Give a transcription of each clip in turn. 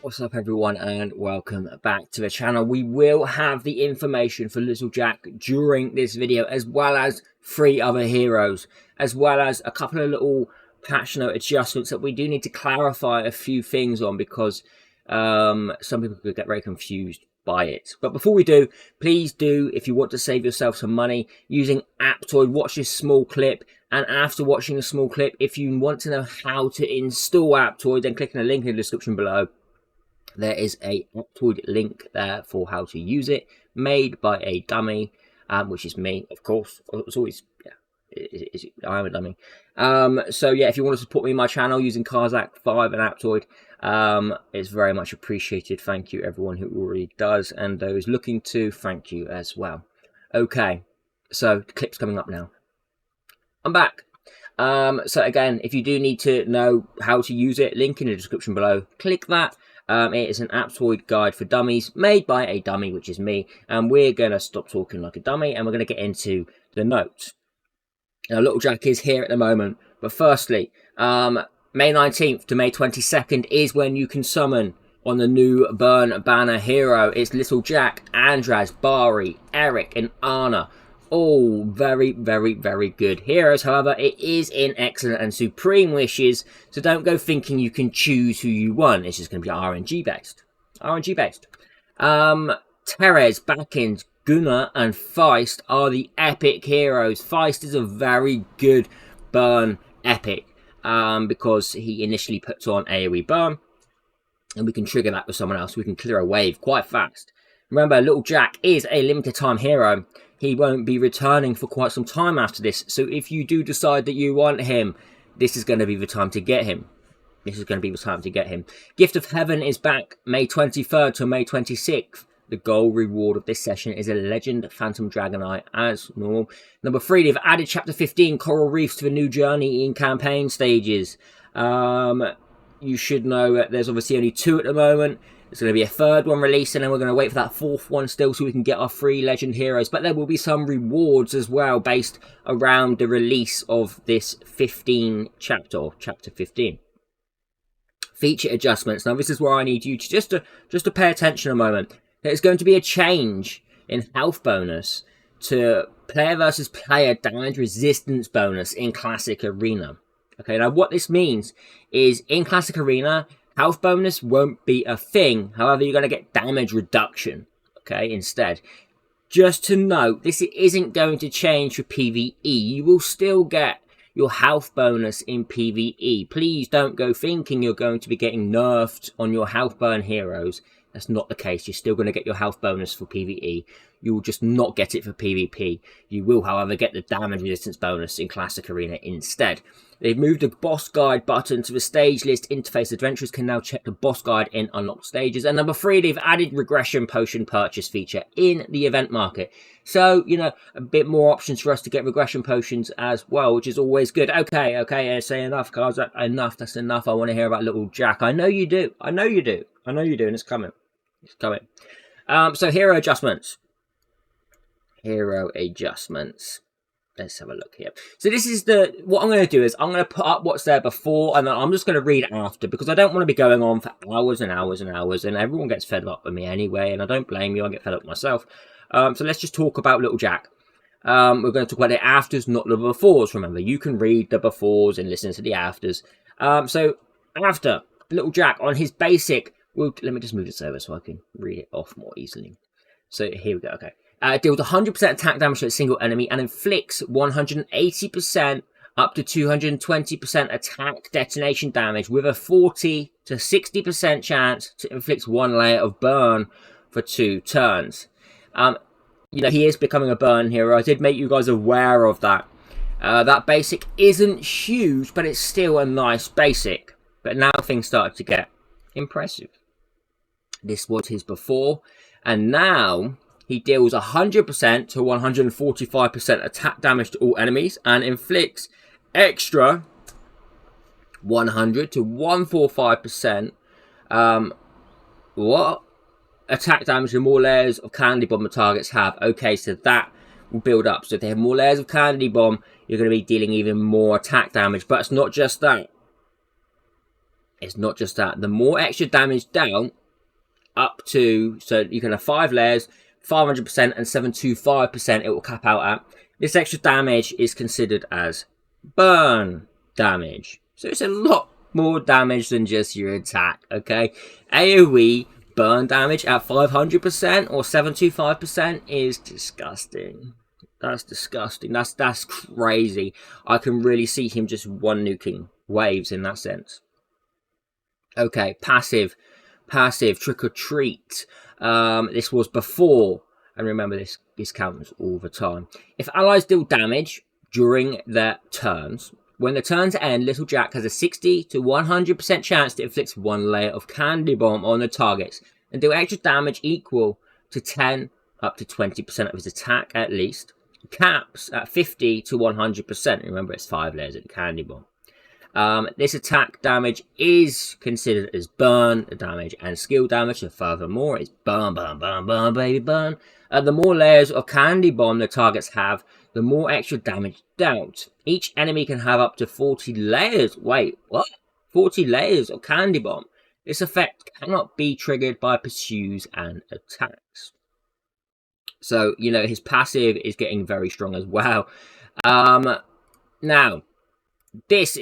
What's up everyone and welcome back to the channel. We will have the information for Little Jack during this video, as well as 3 other heroes, as well as a couple of little patch note adjustments that we do need to clarify a few things on, because some people could get very confused by it. But before we do, please do, if you want to save yourself some money using Aptoide, watch this small clip. And after watching the small clip, if you want to know how to install Aptoide, then click on the link in the description below. There is a Aptoide link there for how to use it, made by a dummy, which is me, of course. It's always, yeah, I am a dummy. So yeah, if you want to support me on my channel using CarzakTheBull and Aptoide, it's very much appreciated. Thank you everyone who already does, and those looking to, thank you as well. Okay, so the clip's coming up now. I'm back. So again, if you do need to know how to use it, link in the description below. Click that. It is an Aptoide guide for dummies, made by a dummy, which is me, and we're going to stop talking like a dummy, and we're going to get into the notes. Now, Little Jack is here at the moment, but firstly, May 19th to May 22nd is when you can summon on the new Burn Banner hero. It's Little Jack, Andraz, Bari, Eric, and Anna. All very, very, very good heroes. However, it is in excellent and supreme wishes, so don't go thinking you can choose who you want. It's just going to be RNG based. RNG based. Teres, Backins, Gunnar, and Feist are the epic heroes. Feist is a very good burn epic, because he initially puts on AoE burn, and we can trigger that with someone else. We can clear a wave quite fast. Remember, Little Jack is a limited time hero. He won't be returning for quite some time after this. So if you do decide that you want him, this is going to be the time to get him. This is going to be the time to get him. Gift of Heaven is back May 23rd to May 26th. The goal reward of this session is a Legend Phantom Dragonite as normal. Number 3, they've added Chapter 15 Coral Reefs to the new journey in campaign stages. You should know that there's obviously only 2 at the moment. There's going to be a 3rd one released, and then we're going to wait for that 4th one still so we can get our 3 legend heroes. But there will be some rewards as well based around the release of this 15 chapter, or Chapter 15. Feature adjustments. Now this is where I need you to just to pay attention a moment. There's going to be a change in health bonus to player versus player damage resistance bonus in Classic Arena. Okay, now what this means is in Classic Arena, health bonus won't be a thing. However, you're going to get damage reduction, okay, instead. Just to note, this isn't going to change for PvE. You will still get your health bonus in PvE. Please don't go thinking you're going to be getting nerfed on your health burn heroes. That's not the case. You're still going to get your health bonus for PvE. You will just not get it for PvP. You will, however, get the damage resistance bonus in Classic Arena instead. They've moved the boss guide button to the stage list interface. Adventurers can now check the boss guide in unlocked stages. And number 3, they've added regression potion purchase feature in the event market. So, you know, a bit more options for us to get regression potions as well, which is always good. Okay, say enough, Carzak. Enough, that's enough. I want to hear about Little Jack. I know you do. I know you do. I know you do, and it's coming. It's coming. So hero adjustments. Hero adjustments. Let's have a look here. So this is what I'm going to do is I'm going to put up what's there before, and then I'm just going to read after, because I don't want to be going on for hours and hours and hours, and everyone gets fed up with me anyway, and I don't blame you. I get fed up myself. So let's just talk about Little Jack. We're going to talk about the afters, not the befores. Remember, you can read the befores and listen to the afters. So after Little Jack on his basic. Well, let me just move this over so I can read it off more easily. So here we go. Okay. Deals 100% attack damage to a single enemy and inflicts 180% up to 220% attack detonation damage with a 40 to 60% chance to inflict 1 layer of burn for 2 turns. You know, he is becoming a burn hero. I did make you guys aware of that. That basic isn't huge, but it's still a nice basic. But now things started to get impressive. This was his before, and now he deals 100% to 145% attack damage to all enemies and inflicts extra 100 to 145% attack damage the more layers of candy bomb the targets have. Okay, so that will build up. So if they have more layers of candy bomb, you're going to be dealing even more attack damage. But it's not just that. It's not just that. The more extra damage down, up to, so you can have 5 layers, 500% and 725% it will cap out at. This extra damage is considered as burn damage. So it's a lot more damage than just your attack, okay? AoE burn damage at 500% or 725% is disgusting. That's disgusting. That's crazy. I can really see him just one nuking waves in that sense. Okay, passive trick or treat. This was before, and remember this counts all the time. If allies deal damage during their turns, when the turns end, Little Jack has a 60 to 100% chance to inflict 1 layer of candy bomb on the targets and do extra damage equal to 10 up to 20% of his attack at least. Caps at 50 to 100%. Remember, it's 5 layers of candy bomb. This attack damage is considered as burn damage and skill damage, so furthermore, it's burn, burn, burn, burn, baby, burn. The more layers of candy bomb the targets have, the more extra damage dealt. Each enemy can have up to 40 layers. Wait, what? 40 layers of candy bomb. This effect cannot be triggered by pursues and attacks. So, you know, his passive is getting very strong as well. Now, this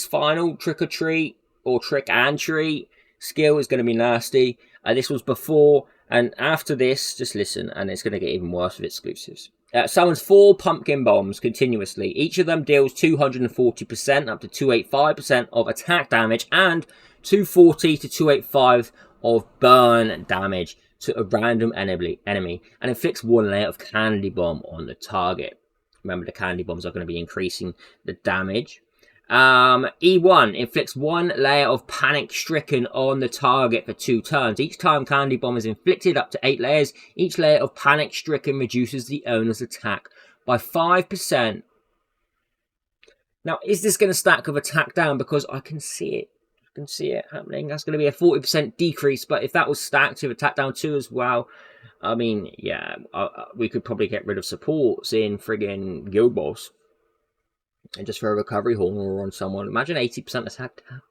final trick or treat or trick and treat skill is going to be nasty. This was before, and after this, just listen, and it's going to get even worse with exclusives. Summons 4 pumpkin bombs continuously. Each of them deals 240% up to 285% of attack damage and 240 to 285 of burn damage to a random enemy and inflicts 1 layer of candy bomb on the target. Remember, the candy bombs are going to be increasing the damage. E1 inflicts 1 layer of panic stricken on the target for 2 turns. Each time candy bomb is inflicted up to 8 layers, each layer of panic stricken reduces the owner's attack by 5%. Now, is this going to stack with attack down? Because I can see it. I can see it happening. That's going to be a 40% decrease. But if that was stacked with attack down 2 as well, I mean, yeah, we could probably get rid of supports in friggin' Guild Boss and just throw a recovery horn on someone. Imagine 80% attack down.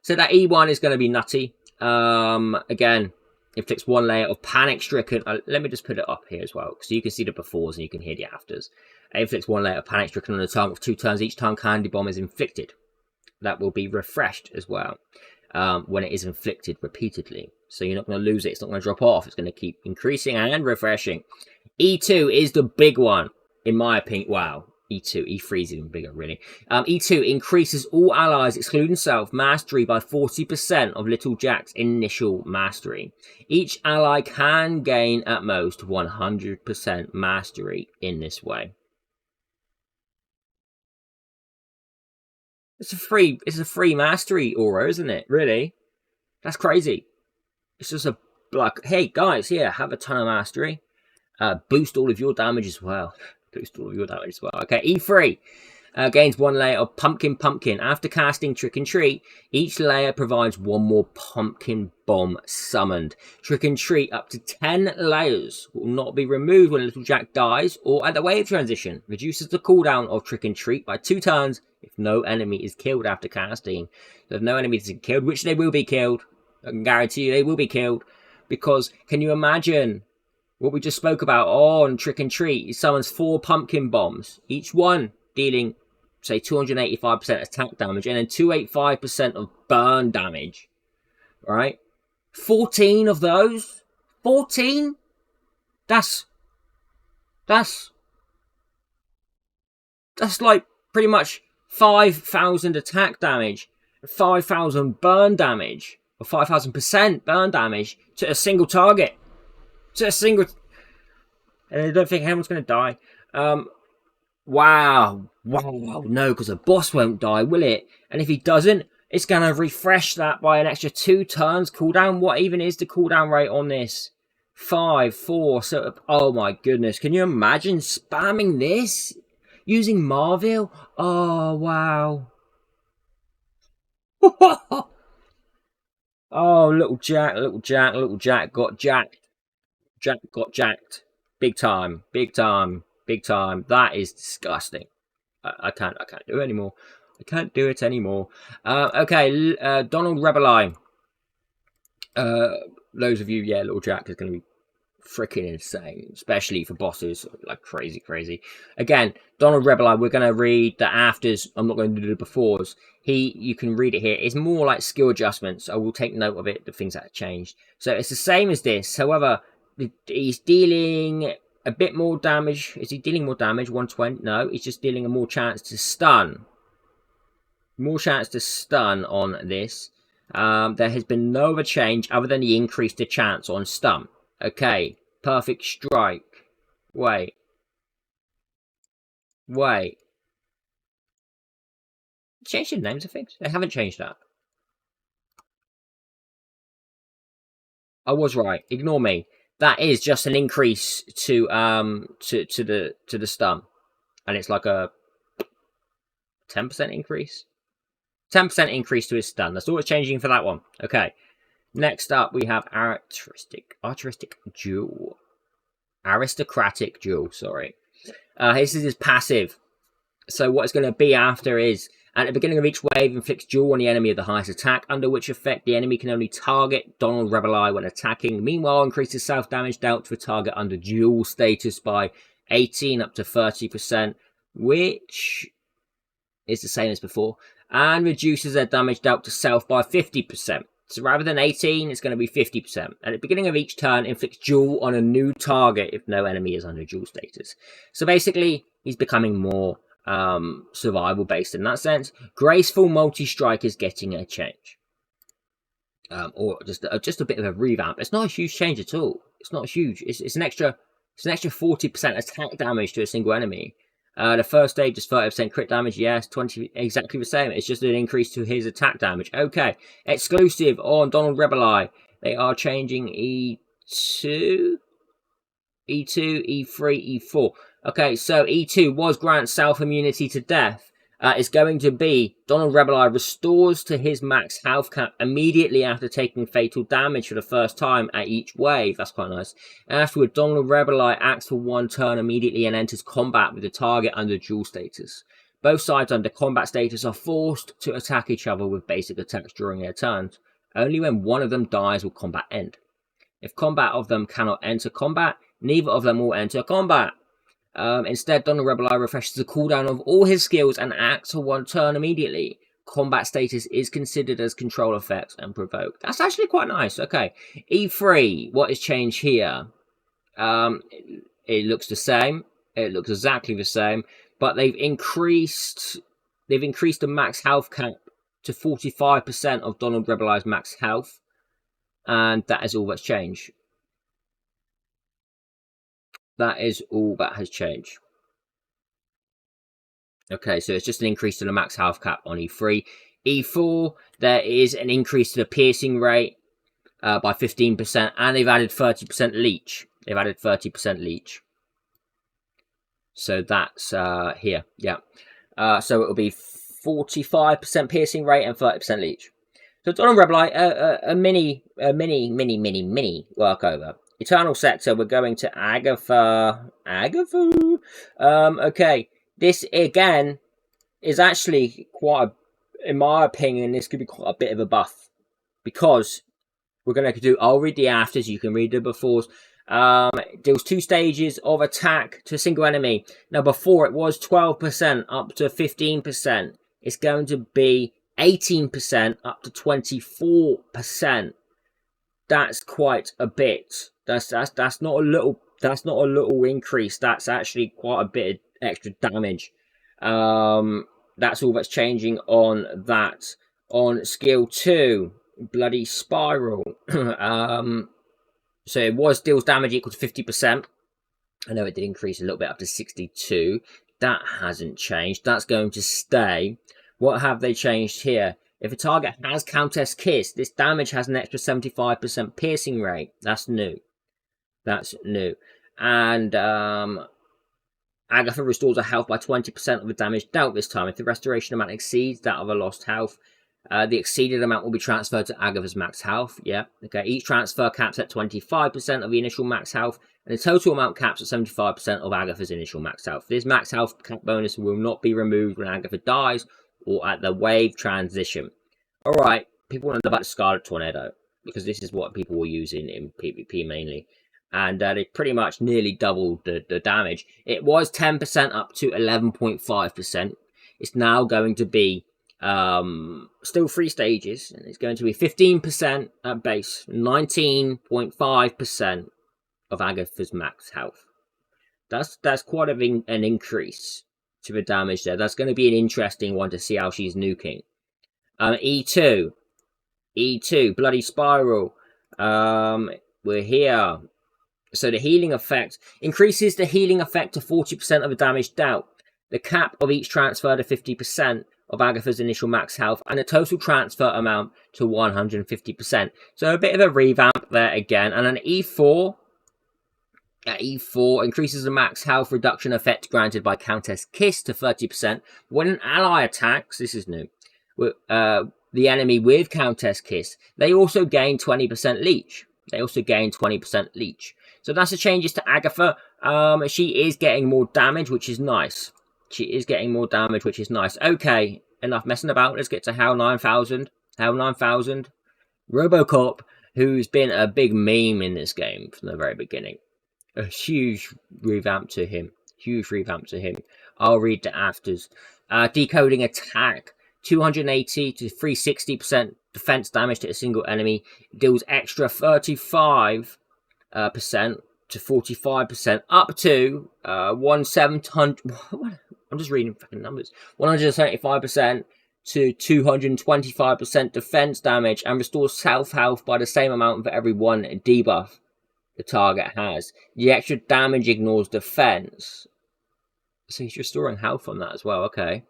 So that E1 is going to be nutty. Again, inflicts 1 layer of panic stricken. Let me just put it up here as well, so you can see the befores and you can hear the afters. It inflicts 1 layer of panic stricken on the target for 2 turns each time candy bomb is inflicted. That will be refreshed as well when it is inflicted repeatedly. So you're not going to lose it. It's not going to drop off. It's going to keep increasing and refreshing. E2 is the big one, in my opinion. Wow. E2. E3 is even bigger, really. E2 increases all allies, excluding self, mastery by 40% of Little Jack's initial mastery. Each ally can gain at most 100% mastery in this way. It's a free mastery aura, isn't it? Really? That's crazy. It's just a, like, hey guys, here, have a ton of mastery. Boost all of your damage as well. Boost all of your damage as well. Okay, E3 gains 1 layer of pumpkin. After casting Trick and Treat, each layer provides 1 more pumpkin bomb summoned. Trick and Treat up to 10 layers will not be removed when Little Jack dies or at the wave transition. Reduces the cooldown of Trick and Treat by 2 turns if no enemy is killed after casting. So if no enemy is killed, which they will be killed, I can guarantee you they will be killed, because can you imagine what we just spoke about on Trick and Treat? He summons 4 pumpkin bombs, each one dealing, say, 285% attack damage and then 285% of burn damage. Right? 14 of those? 14? That's like pretty much 5,000 attack damage, 5,000 burn damage, or 5,000% burn damage to a single target. To a single... And I don't think anyone's going to die. Wow. No, because the boss won't die, will it? And if he doesn't, it's going to refresh that by an extra 2 turns cooldown. What even is the cooldown rate on this? 5, 4, so... Oh my goodness. Can you imagine spamming this? Using Marvel? Oh, wow. Oh, little Jack got jacked. Jack got jacked. Big time. That is disgusting. I can't do it anymore. I can't do it anymore. Okay, Donald Rebelline. Those of you, yeah, Little Jack is going to be freaking insane, especially for bosses, like crazy. Again, Donald Rebelline, we're going to read the afters. I'm not going to do the befores. You can read it here. It's more like skill adjustments. I will take note of it, the things that have changed. So it's the same as this. However, he's dealing a bit more damage. Is he dealing more damage? 120? No, he's just dealing a more chance to stun. More chance to stun on this. There has been no other change other than the increase the chance on stun. Okay, perfect strike. Wait. Change the names of things? They haven't changed that. I was right. Ignore me. That is just an increase to the stun, and it's like a 10% increase. 10% increase to his stun. That's all it's changing for that one. Okay. Next up, we have artistic duel. Aristocratic duel, sorry. This is his passive. So what it's going to be after is, at the beginning of each wave, inflicts duel on the enemy of the highest attack, under which effect the enemy can only target Donald Rebelline when attacking. Meanwhile, increases self-damage dealt to a target under duel status by 18 up to 30%, which is the same as before, and reduces their damage dealt to self by 50%. So rather than 18, it's going to be 50%. At the beginning of each turn, inflicts duel on a new target if no enemy is under duel status. So basically, he's becoming more survival based in that sense. Graceful multi-strike is getting a change. Or just a bit of a revamp. It's not a huge change at all. It's not huge. It's an extra 40% attack damage to a single enemy. The first stage is 30% crit damage. Yes, 20, exactly the same. It's just an increase to his attack damage. Okay, exclusive on Donald Rebelline. They are changing E2, E3, E4. Okay, so E2 was grant self-immunity to death. It's going to be Donald Rebelline restores to his max health cap immediately after taking fatal damage for the first time at each wave. That's quite nice. Afterward, Donald Rebelline acts for one turn immediately and enters combat with the target under duel status. Both sides under combat status are forced to attack each other with basic attacks during their turns. Only when one of them dies will combat end. If combat of them cannot enter combat, neither of them will enter combat. Instead, Donald Rebelline refreshes the cooldown of all his skills and acts for one turn immediately. Combat status is considered as control effects and provoked. That's actually quite nice. Okay, E3. What has changed here? It looks the same. It looks exactly the same, but they've increased the max health cap to 45% of Donald Rebelline's max health, and that is all that's changed. That is all that has changed. Okay, so it's just an increase to the max health cap on E3. E4, there is an increase to the piercing rate by 15%, and they've added 30% leech. So that's here, yeah. So it'll be 45% piercing rate and 30% leech. So Donald Rebelline, a mini workover. Eternal Sector, we're going to Agatha. Okay, this again is actually quite, in my opinion, this could be quite a bit of a buff, because we're going to do, I'll read the afters, you can read the befores. Deals 2 stages of attack to a single enemy. Now before it was 12% up to 15%. It's going to be 18% up to 24%. That's quite a bit. That's not a little increase. That's actually quite a bit of extra damage. That's all that's changing on that. On skill 2, Bloody Spiral. So it was deals damage equal to 50%. I know it did increase a little bit up to 62. That hasn't changed. That's going to stay. What have they changed here? If a target has Countess Kiss, this damage has an extra 75% piercing rate. That's new. And Agatha restores her health by 20% of the damage dealt this time. If the restoration amount exceeds that of a lost health, the exceeded amount will be transferred to Agatha's max health. Yeah. Okay. Each transfer caps at 25% of the initial max health, and the total amount caps at 75% of Agatha's initial max health. This max health cap bonus will not be removed when Agatha dies or at the wave transition. Alright, people want to know about the Scarlet Tornado, because this is what people were using in PvP mainly. And they pretty much nearly doubled the damage. It was 10% up to 11.5%. It's now going to be still 3 stages, and it's going to be 15% at base, 19.5% of Agatha's max health. That's quite an increase to the damage there. That's going to be an interesting one to see how she's nuking. E2, Bloody Spiral. We're here. So the healing effect increases the healing effect to 40% of the damage dealt. The cap of each transfer to 50% of Agatha's initial max health, and the total transfer amount to 150%. So a bit of a revamp there again. And an E4. E4 increases the max health reduction effect granted by Countess Kiss to 30%. When an ally attacks, this is new, the enemy with Countess Kiss, they also gain 20% leech. So that's the changes to Agatha. She is getting more damage, which is nice. Okay, enough messing about. Let's get to HAL 9000. Robocop, who's been a big meme in this game from the very beginning. A huge revamp to him. I'll read the afters. Decoding attack. 280 to 360% defense damage to a single enemy. Deals extra 35% to 45%, up to 1700. I'm just reading fucking numbers. 175% to 225% defense damage, and restores self health by the same amount for every one debuff the target has. The extra damage ignores defense, so he's restoring health on that as well. Okay.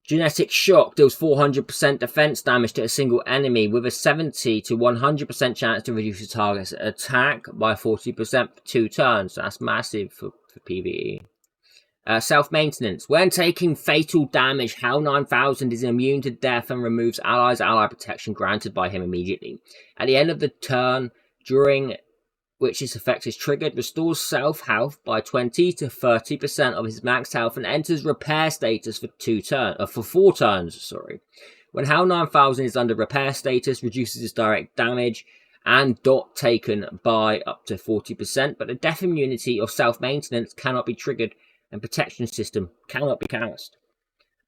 Genetic Shock deals 400% defense damage to a single enemy with a 70 to 100% chance to reduce the target's attack by 40% for 2 turns. That's massive for PvE. Self-maintenance. When taking fatal damage, HAL 9000 is immune to death and removes allies' ally protection granted by him immediately. At the end of the turn, during which this effect is triggered, restores self-health by 20 to 30% of his max health and enters repair status for 4 turns. When HAL 9000 is under repair status, reduces his direct damage and dot taken by up to 40%, but the death immunity of self-maintenance cannot be triggered and protection system cannot be cast.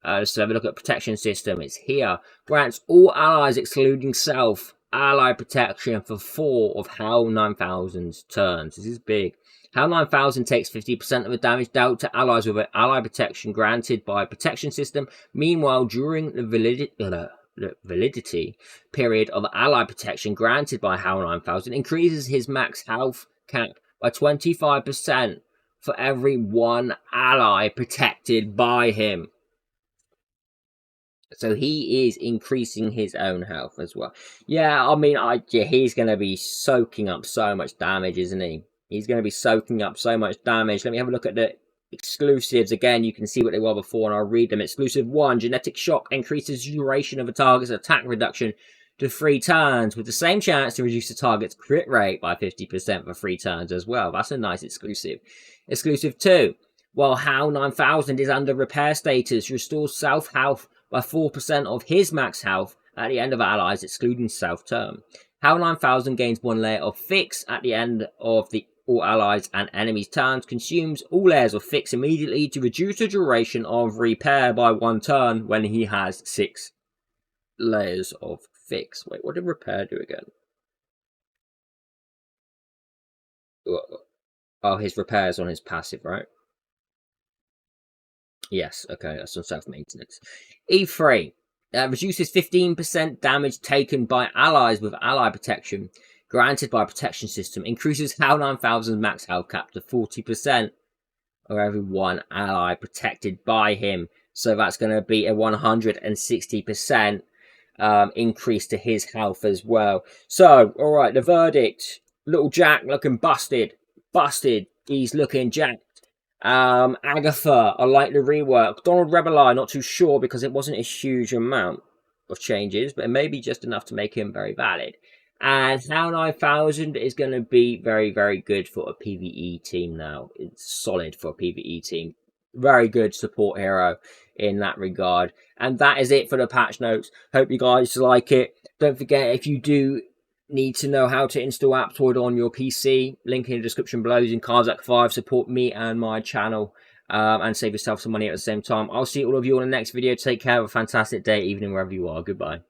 Let's have a look at protection system. It's here. Grants all allies excluding self ally protection for 4 of HAL 9000's turns. This is big. HAL 9000 takes 50% of the damage dealt to allies with an ally protection granted by protection system. Meanwhile, during the validity period of ally protection granted by HAL 9000, increases his max health cap by 25% for every 1 ally protected by him. So he is increasing his own health as well. Yeah, I mean, he's going to be soaking up so much damage, isn't he? He's going to be soaking up so much damage. Let me have a look at the exclusives. Again, you can see what they were before, and I'll read them. Exclusive 1, Genetic Shock increases duration of a target's attack reduction to 3 turns, with the same chance to reduce the target's crit rate by 50% for 3 turns as well. That's a nice exclusive. Exclusive 2, while HAL 9000 is under repair status, restores self-health by 4% of his max health at the end of allies, excluding self-term. HAL 9000 gains 1 layer of fix at the end of all allies and enemies' turns, consumes all layers of fix immediately to reduce the duration of repair by 1 turn when he has 6 layers of fix. Wait, what did repair do again? Oh, his repairs on his passive, right? Yes, okay, that's on self-maintenance. E3 reduces 15% damage taken by allies with ally protection granted by protection system. Increases HAL 9000's max health cap to 40% of every 1 ally protected by him. So that's going to be a 160% increase to his health as well. So, alright, the verdict. Little Jack looking busted. He's looking jacked. Agatha, I like the rework. Donald Rebelli, not too sure because it wasn't a huge amount of changes, but it may be just enough to make him very valid. And HAL 9000 is going to be very, very good for a PvE team now. It's solid for a PvE team. very good support hero in that regard. And that is it for the patch notes. Hope you guys like it. Don't forget, if you do need to know how to install Aptoid on your PC, link in the description below, using Carzak 5. Support me and my channel, and save yourself some money at the same time. I'll see all of you on the next video. Take care. Have a fantastic day, evening, wherever you are. Goodbye.